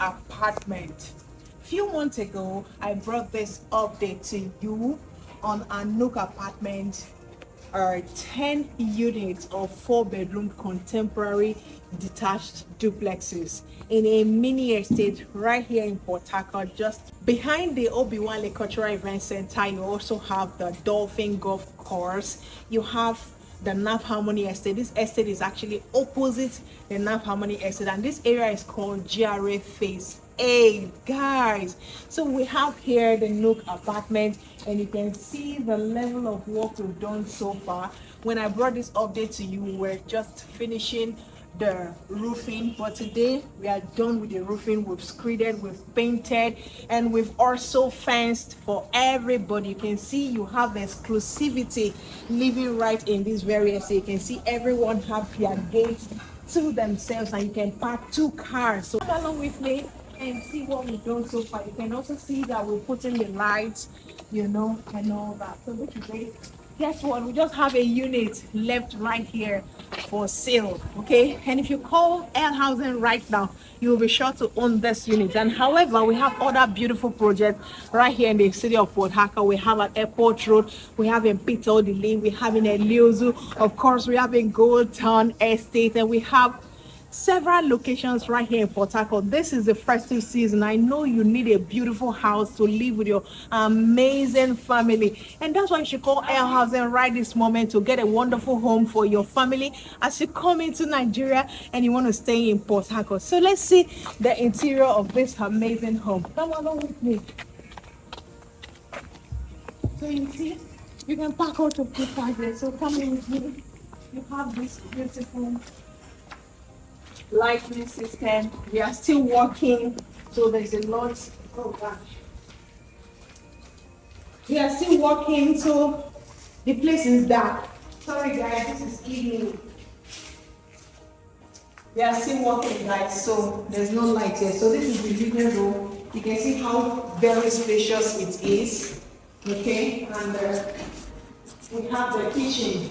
Apartment. Few months ago, I brought this update to you on a Nook Apartment, 10 units of 4-bedroom contemporary detached duplexes in a mini estate right here in Port Harcourt. Just behind the Obi-Wan Cultural Event Center, you also have the Dolphin Golf Course. You have the Naf Harmony Estate. This estate is actually opposite the Naf Harmony Estate, and this area is called GRA Phase 8, guys. So we have here the Nook Apartment, and you can see the level of work we've done so far. When I brought this update to you, we were just finishing the roofing, but today we are done with the roofing. We've screeded, we've painted, and we've also fenced for everybody. You can see you have exclusivity living right in this very estate. You can see everyone have their gates to themselves, and you can park 2 cars. So come along with me and see what we've done so far. You can also see that we're putting the lights, and all that. So which is great. Guess what? We just have a unit left right here for sale, okay? And if you call Ellehousing right now, you'll be sure to own this unit. And however, we have other beautiful projects right here in the city of Port Harcourt. We have at Airport Road, we have in Peter Lane, we have in Eliozu, of course, we have in Gold Town Estate, and we have several locations right here in Port Harcourt. This is the festive season. I know you need a beautiful house to live with your amazing family, and that's why you should call Ellehousing right this moment to get a wonderful home for your family as you come into Nigeria and you want to stay in Port Harcourt. So let's see the interior of this amazing home. Come along with me. So you see, you can park out of 2 cars here. So come in with me. You have this beautiful lighting system. We are still working, so there's a lot. Oh gosh, we are still working, so the place is dark. Sorry guys, this is evening. We are still working, guys, so there's no light here. So this is the living room. You can see how very spacious it is, okay? And we have the kitchen.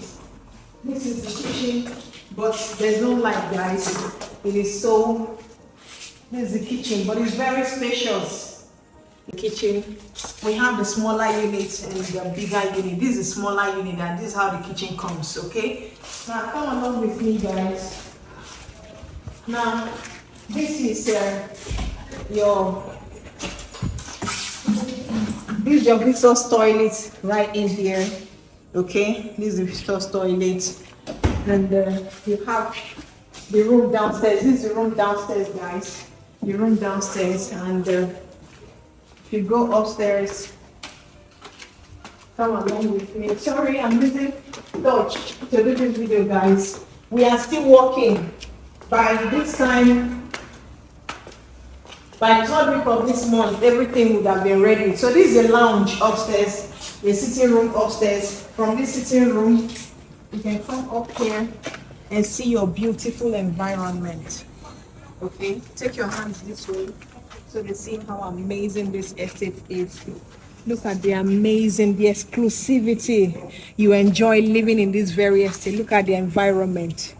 This is the kitchen, but there's no light, guys. It is so, this is the kitchen, but it's very spacious. The kitchen, we have the smaller unit and the bigger unit. This is the smaller unit, and this is how the kitchen comes, okay? Now come along with me, guys. Now this is your visitor's toilet right in here, okay? This is the visitor's toilet, and you have the room downstairs. This is the room downstairs, guys. The room downstairs, and if you go upstairs, come along with me. Sorry, I'm using touch to do this video, guys. We are still working. By this time, by 3rd week of this month, everything would have been ready. So this is a lounge upstairs, a sitting room upstairs. From this sitting room, you can come up here and see your beautiful environment. Okay, take your hands this way so they see how amazing this estate is. Look at the exclusivity you enjoy living in this very estate. Look at the environment.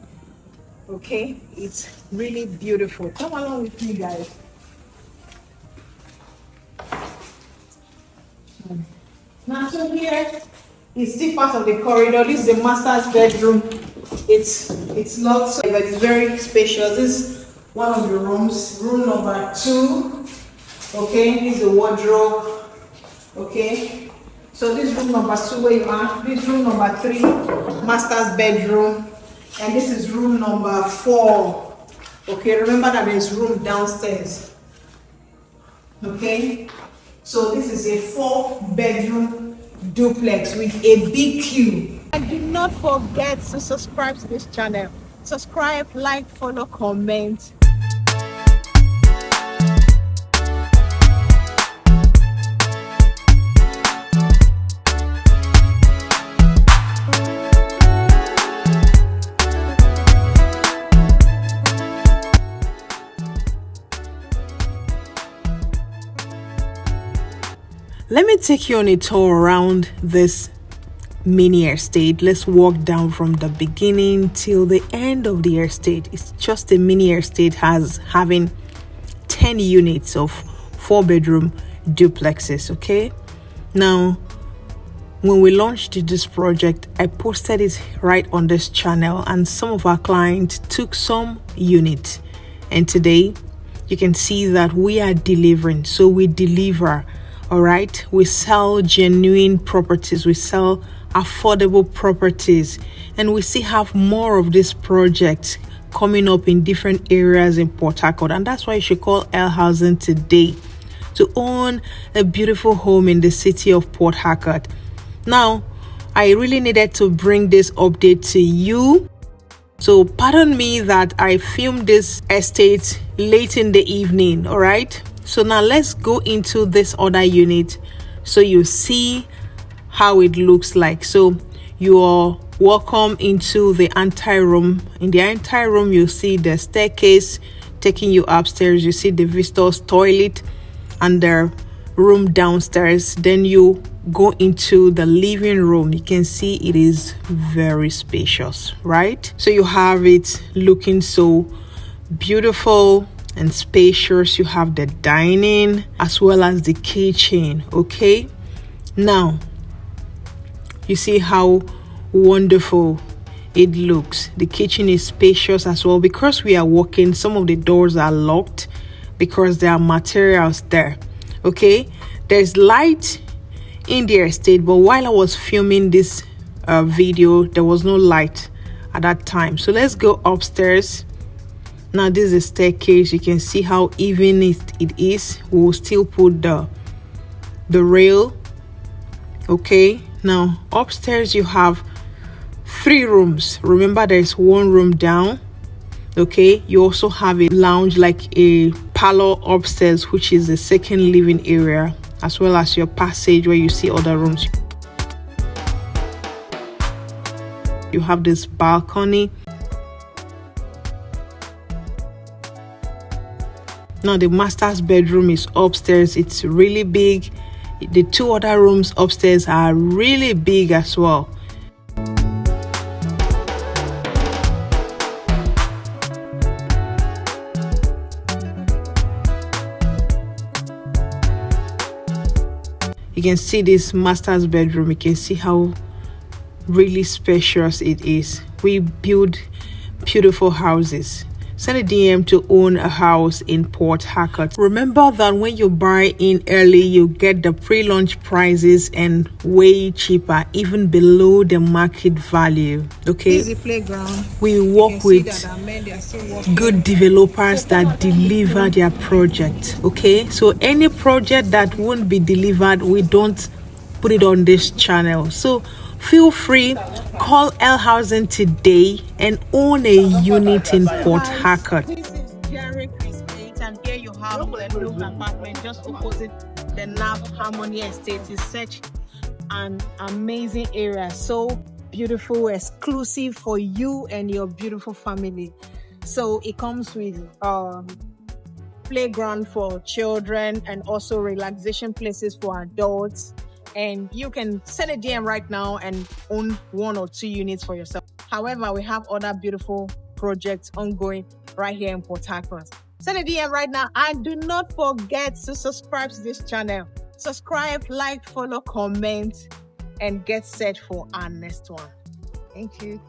Okay, it's really beautiful. Come along with me, guys. Now, so here is still part of the corridor. This is the master's bedroom. It's locked, but it's very spacious. This is one of the rooms, room number 2. Okay, this is the wardrobe. Okay, so this room number 2 where you are. This room number 3, master's bedroom, and this is room number 4. Okay, remember that there's room downstairs. Okay, so this is a 4-bedroom duplex with a big queue. And do not forget to subscribe to this channel. Subscribe, like, follow, comment. Let me take you on a tour around this mini estate. Let's walk down from the beginning till the end of the estate. It's just a mini estate having 10 units of 4-bedroom duplexes. Okay, now when we launched this project, I posted it right on this channel, and some of our clients took some units, and today you can see that we are delivering. So we deliver. All right, we sell genuine properties, we sell affordable properties, and we still have more of these projects coming up in different areas in Port Harcourt. And that's why you should call Ellehousing today to own a beautiful home in the city of Port Harcourt. Now, I really needed to bring this update to you. So pardon me that I filmed this estate late in the evening. All right, so now let's go into this other unit so you see how it looks like. So you are welcome into the anteroom. In the anteroom, you see the staircase taking you upstairs. You see the visitors toilet and the room downstairs. Then you go into the living room. You can see it is very spacious, right? So you have it looking so beautiful and spacious. You have the dining as well as the kitchen. Okay, now you see how wonderful it looks. The kitchen is spacious as well. Because we are walking, some of the doors are locked because there are materials there. Okay, there's light in the estate, but while I was filming this video, there was no light at that time. So let's go upstairs. Now this is a staircase. You can see how even it is. We will still put the rail. Okay, now upstairs you have 3 rooms. Remember, there's 1 room down. Okay, you also have a lounge, like a parlor upstairs, which is the second living area, as well as your passage where you see other rooms. You have this balcony. Now the master's bedroom is upstairs. It's really big. The 2 other rooms upstairs are really big as well. You can see this master's bedroom. You can see how really spacious it is. We build beautiful houses. Send a DM to own a house in Port Harcourt. Remember that when you buy in early, you get the pre-launch prices and way cheaper, even below the market value. Okay, Easy playground. We work with good developers that deliver their project. Okay, so any project that won't be delivered, we don't put it on this channel. So feel free, call Ellehousing today and own a unit in Port Harcourt. This is Harcourt Estate, and here you have the Nook Apartment just opposite the Naf Harmony Estate. It's such an amazing area, so beautiful, exclusive for you and your beautiful family. So it comes with playground for children and also relaxation places for adults. And you can send a DM right now and own 1 or 2 units for yourself. However, we have other beautiful projects ongoing right here in Port Harcourt. Send a DM right now, and do not forget to subscribe to this channel. Subscribe, like, follow, comment, and get set for our next one. Thank you.